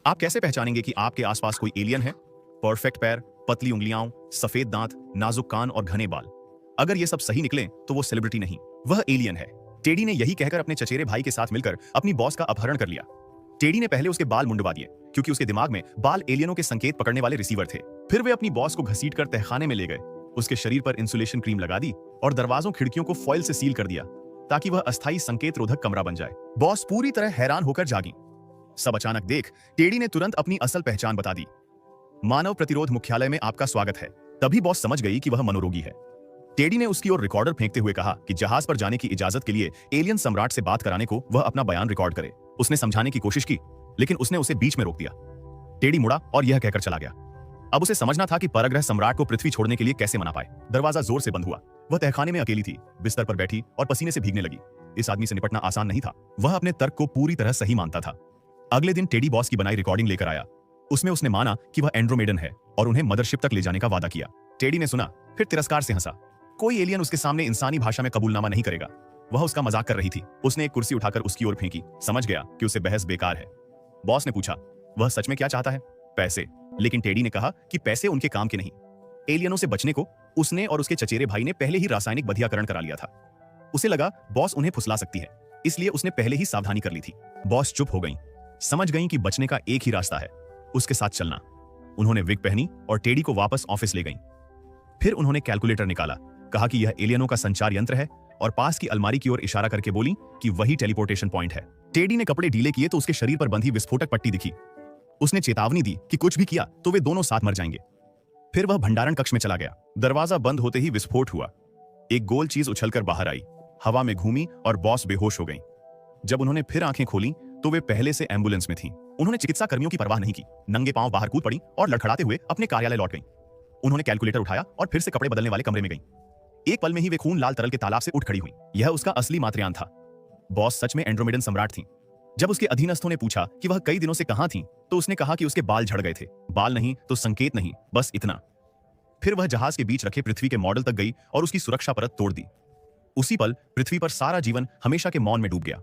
आप कैसे पहचानेंगे कि आपके आसपास कोई एलियन है? परफेक्ट पैर, पतली उंगलियां, सफेद दांत, नाजुक कान और घने बाल। अगर ये सब सही निकले तो वो सेलिब्रिटी नहीं, वह एलियन है। टेडी ने यही कहकर अपने चचेरे भाई के साथ मिलकर अपनी बॉस का अपहरण कर लिया। टेडी ने पहले उसके बाल मुंडवा दिए क्योंकि उसके दिमाग में बाल एलियनों के संकेत पकड़ने वाले रिसीवर थे। फिर वे अपनी बॉस को घसीटकर तहखाने में ले गए, उसके शरीर पर इंसुलेशन क्रीम लगा दी और दरवाजों खिड़कियों को फॉइल से सील कर दिया ताकि वह अस्थायी संकेत रोधक कमरा बन जाए। बॉस पूरी तरह हैरान होकर जागी। सब अचानक देख टेडी ने तुरंत अपनी असल पहचान बता दी। मानव प्रतिरोध मुख्यालय में आपका स्वागत है। तभी बॉस समझ गई कि वह मनोरोगी है। टेडी ने उसकी ओर रिकॉर्डर फेंकते हुए कहा कि जहाज पर जाने की इजाजत के लिए एलियन सम्राट से बात कराने को वह अपना बयान रिकॉर्ड करे। उसने समझाने की कोशिश की, लेकिन उसने उसे बीच में रोक दिया। टेडी मुड़ा और यह कहकर चला गया। अब उसे समझना था कि परग्रह सम्राट को पृथ्वी छोड़ने के लिए कैसे मना पाए। दरवाजा जोर से बंद हुआ। वह तहखाने में अकेली थी, बिस्तर पर बैठी और पसीने से भीगने लगी। इस आदमी से निपटना आसान नहीं था। वह अपने तर्क को पूरी तरह सही मानता था। अगले दिन टेडी बॉस की बनाई रिकॉर्डिंग लेकर आया। उसमें उसने माना कि वह एंड्रोमेडन है और उन्हें मदरशिप तक ले जाने का वादा किया। टेडी ने सुना, फिर तिरस्कार से हंसा। कोई एलियन उसके सामने इंसानी भाषा में कबूलनामा नहीं करेगा। वह उसका मजाक कर रही थी। उसने एक कुर्सी उठाकर उसकी ओर फेंकी। समझ गया कि उसे बहस बेकार है। बॉस ने पूछा, वह सच में क्या चाहता है? पैसे। लेकिन टेडी ने कहा कि पैसे उनके काम के नहीं। एलियनों से बचने को उसने और उसके चचेरे भाई ने पहले ही रासायनिक बधियाकरण करा लिया था। उसे लगा बॉस उन्हें फुसला सकती है, इसलिए उसने पहले ही सावधानी कर ली थी। बॉस चुप हो गई, समझ गई कि बचने का एक ही रास्ता है, उसके साथ चलना। उन्होंने विग पहनी और टेडी को वापस ऑफिस ले गई। फिर उन्होंने कैलकुलेटर निकाला, कहा कि यह एलियनों का संचार यंत्र है और पास की अलमारी की ओर इशारा करके बोली कि वही टेलीपोर्टेशन पॉइंट है। टेडी ने कपड़े ढीले किए तो उसके शरीर पर बंधी विस्फोटक पट्टी दिखी। उसने चेतावनी दी कि कुछ भी किया तो वे दोनों साथ मर जाएंगे। फिर वह भंडारण कक्ष में चला गया। दरवाजा बंद होते ही विस्फोट हुआ। एक गोल चीज उछलकर बाहर आई, हवा में घूमी और बॉस बेहोश हो गई। जब उन्होंने फिर आंखें खोली तो वे पहले से एम्बुलेंस में थीं। उन्होंने चिकित्सा कर्मियों की परवाह नहीं की, नंगे पांव बाहर कूद पड़ी और लड़खड़ाते हुए अपने कार्यालय लौट गईं। उन्होंने कैलकुलेटर उठाया और फिर से कपड़े बदलने वाले कमरे में गईं। एक पल में ही वे खून लाल तरल के तालाब से उठ खड़ी हुईं। यह उसका असली मातृयान था। बॉस सच में एंड्रोमेडन सम्राट थीं। जब उसके अधीनस्थों ने पूछा कि वह कई दिनों से कहां थीं, तो उसने कहा कि उसके बाल झड़ गए थे। बाल नहीं तो संकेत नहीं, बस इतना। फिर वह जहाज के बीच रखे पृथ्वी के मॉडल तक गई और उसकी सुरक्षा परत तोड़ दी। उसी पल पृथ्वी पर सारा जीवन हमेशा के मौन में डूब गया।